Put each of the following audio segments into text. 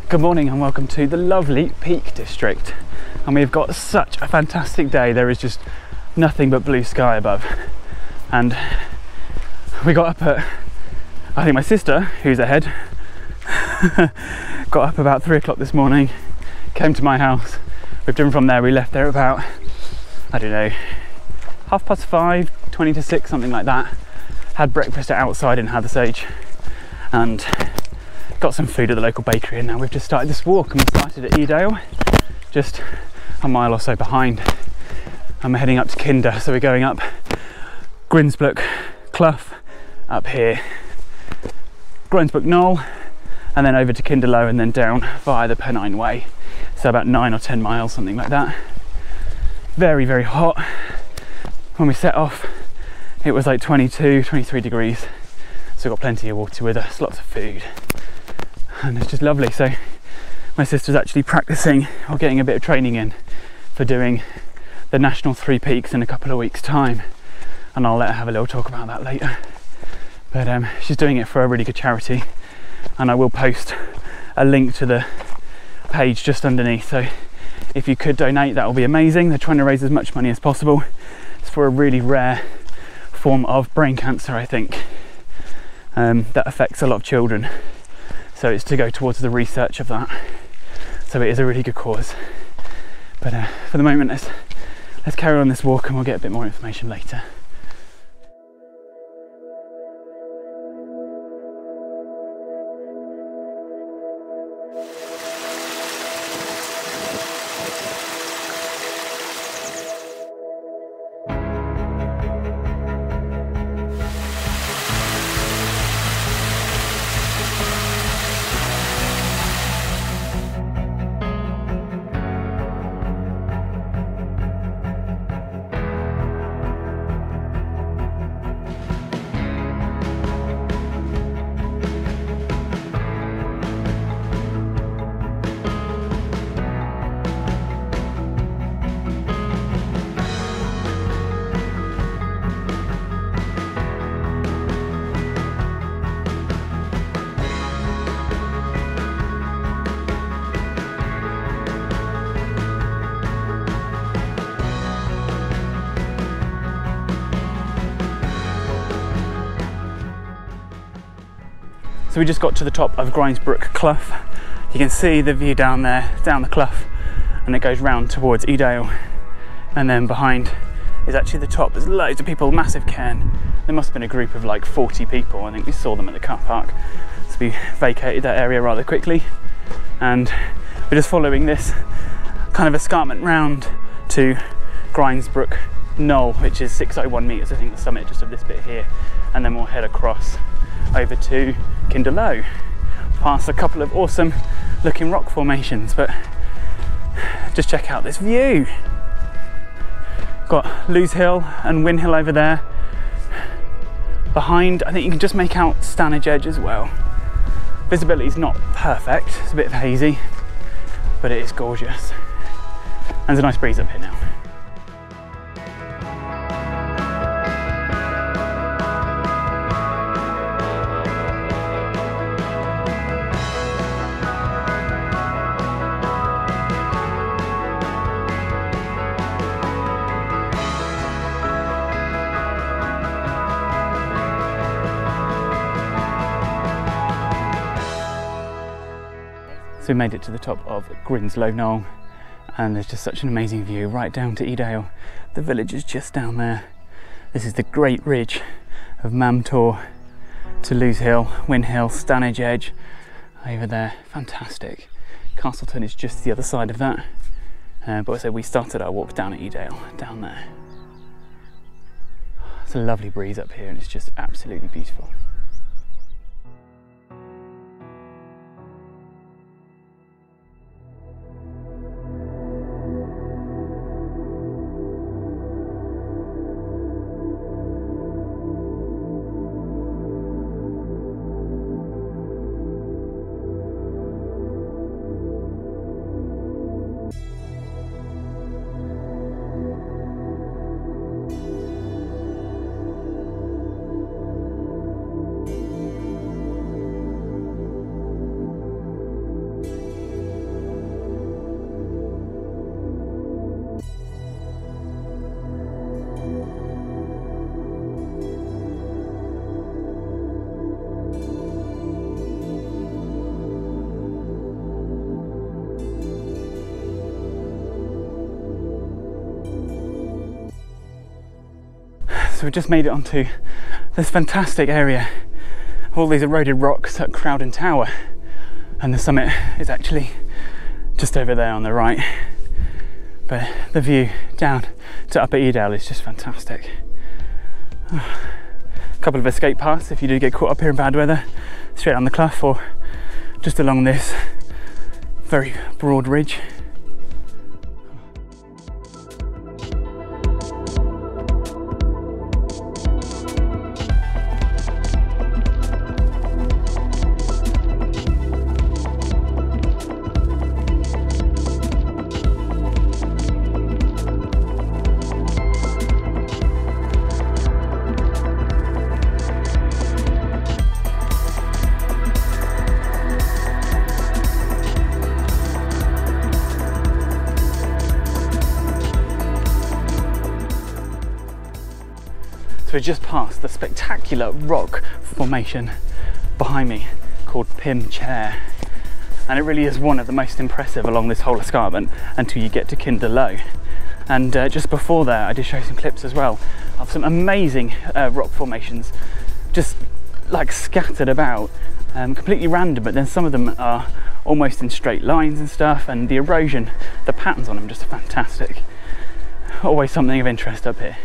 Good morning and welcome to the lovely Peak District, and we've got such a fantastic day. There is just nothing but blue sky above, and we got up at, I think my sister, who's ahead, got up about 3 o'clock this morning, came to my house. We've driven from there. We left there about, I don't know, 5:30, 20 to 6, something like that. Had breakfast outside in Hathersage and got some food at the local bakery, and now we've just started this walk, and we started at Edale, just a mile or so behind, and we're heading up to Kinder. So we're going up Grindsbook Clough up here, Grindsbrook Knoll, and then over to Kinder Low, and then down via the Pennine way. So about 9 or 10 miles, something like that. Very, very hot. When we set off, it was like 22, 23 degrees. So we've got plenty of water with us, lots of food. And it's just lovely. So my sister's actually practicing or getting a bit of training in for doing the national 3 peaks in a couple of weeks time, and I'll let her have a little talk about that later. But she's doing it for a really good charity, and I will post a link to the page just underneath, so if you could donate, that will be amazing. They're trying to raise as much money as possible. It's for a really rare form of brain cancer, I think, that affects a lot of children. So it's to go towards the research of that. So it is a really good cause. But for the moment, let's carry on this walk, and we'll get a bit more information later. So we just got to the top of Grindsbook Clough. You can see the view down there, down the clough, and it goes round towards Edale. And then behind is actually the top. There's loads of people, massive cairn. There must have been a group of like 40 people. I think we saw them at the car park. So we vacated that area rather quickly. And we're just following this kind of escarpment round to Grindsbrook Knoll, which is 601 metres, I think, the summit just of this bit here. And then we'll head across over to Kinder Low, past a couple of awesome looking rock formations. But just check out this view. Got Lewes Hill and Win Hill over there. Behind, I think you can just make out Stanage Edge as well. Visibility is not perfect, it's a bit hazy, but it is gorgeous. And there's a nice breeze up here now. So we made it to the top of Grindslow Knoll, and there's just such an amazing view right down to Edale. The village is just down there. This is the great ridge of Mammut to Lewes Hill, Win Hill, Stanage Edge over there. Fantastic. Castleton is just the other side of that. But I said we started our walk down at Edale, down there. It's a lovely breeze up here and it's just absolutely beautiful. So we just made it onto this fantastic area of all these eroded rocks at Crowden Tower, and the summit is actually just over there on the right, but the view down to Upper Edale is just fantastic. A couple of escape paths if you do get caught up here in bad weather, straight down the Clough or just along this very broad ridge. So we just passed the spectacular rock formation behind me called Pim Chair, and it really is one of the most impressive along this whole escarpment until you get to Kinder Low. And just before there I did show some clips as well of some amazing rock formations just like scattered about, completely random, but then some of them are almost in straight lines and stuff, and the erosion, the patterns on them just fantastic. Always something of interest up here.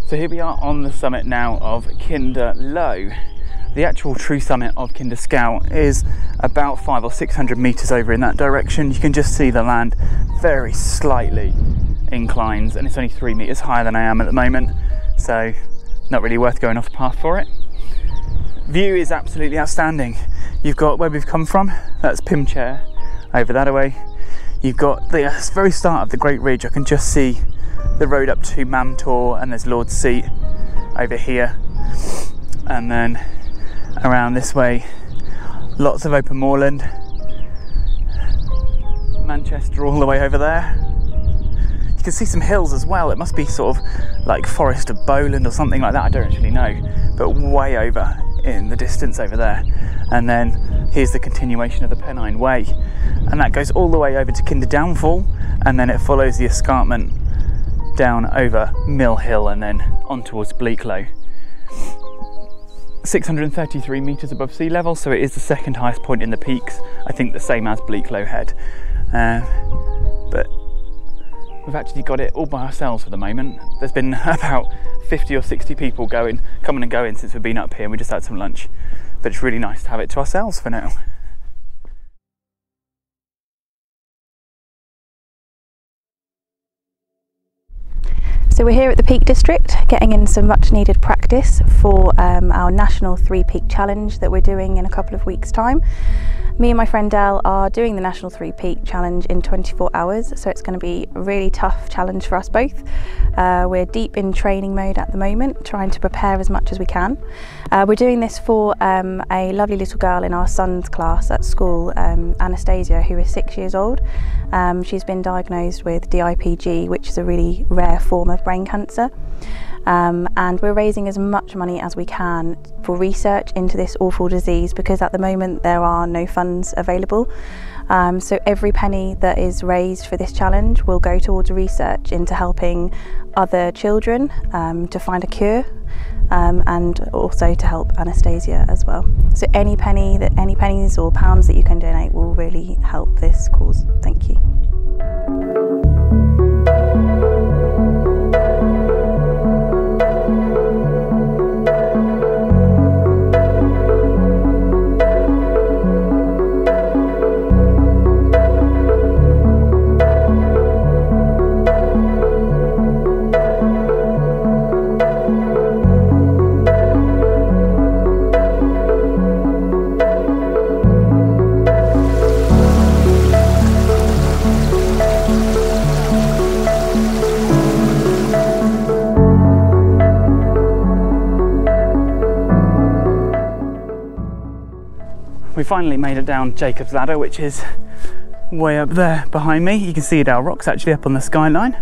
So here we are on the summit now of Kinder Low. The actual true summit of Kinder Scout is about 500 or 600 meters over in that direction. You can just see the land very slightly inclines, and it's only 3 meters higher than I am at the moment, so not really worth going off the path for it. View is absolutely outstanding. You've got where we've come from, that's Pim Chair, over that away. You've got the very start of the Great Ridge. I can just see the road up to Mammut, and there's Lord's Seat over here, and then around this way lots of open moorland, Manchester all the way over there. You can see some hills as well. It must be sort of like Forest of Bowland or something like that, I don't actually know, but way over in the distance over there. And then here's the continuation of the Pennine Way, and that goes all the way over to Kinder Downfall, and then it follows the escarpment down over Mill Hill and then on towards Bleaklow. 633 metres above sea level, so it is the second highest point in the peaks, I think the same as Bleaklow Head. But we've actually got it all by ourselves for the moment. There's been about 50 or 60 people coming and going since we've been up here, and we just had some lunch, but it's really nice to have it to ourselves for now. So we're here at the Peak District getting in some much needed practice for our national 3-peak challenge that we're doing in a couple of weeks' time. Me and my friend Edale are doing the national 3-peak challenge in 24 hours, so it's going to be a really tough challenge for us both. We're deep in training mode at the moment, trying to prepare as much as we can. We're doing this for a lovely little girl in our son's class at school, Anastasia, who is 6 years old. She's been diagnosed with DIPG, which is a really rare form of brain cancer. And we're raising as much money as we can for research into this awful disease, because at the moment there are no funds available. So every penny that is raised for this challenge will go towards research into helping other children to find a cure, and also to help Anastasia as well. So any pennies or pounds that you can donate will really help this cause. Thank you. We finally made it down Jacob's Ladder, which is way up there behind me. You can see Edale Rocks actually up on the skyline.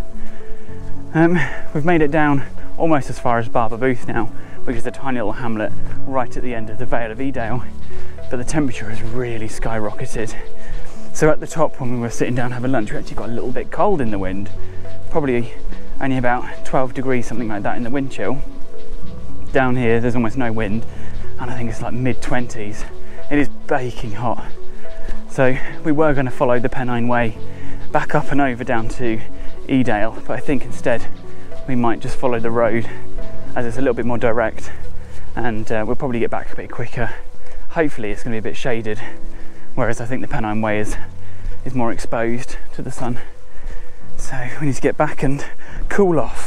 We've made it down almost as far as Barber Booth now, which is a tiny little hamlet right at the end of the Vale of Edale, but the temperature has really skyrocketed. So at the top, when we were sitting down having lunch, we actually got a little bit cold in the wind, probably only about 12 degrees, something like that in the wind chill. Down here there's almost no wind, and I think it's like mid-20s. It is baking hot. So we were going to follow the Pennine Way back up and over down to Edale, but I think instead we might just follow the road as it's a little bit more direct, and we'll probably get back a bit quicker. Hopefully it's going to be a bit shaded, whereas I think the Pennine Way is more exposed to the sun. So we need to get back and cool off.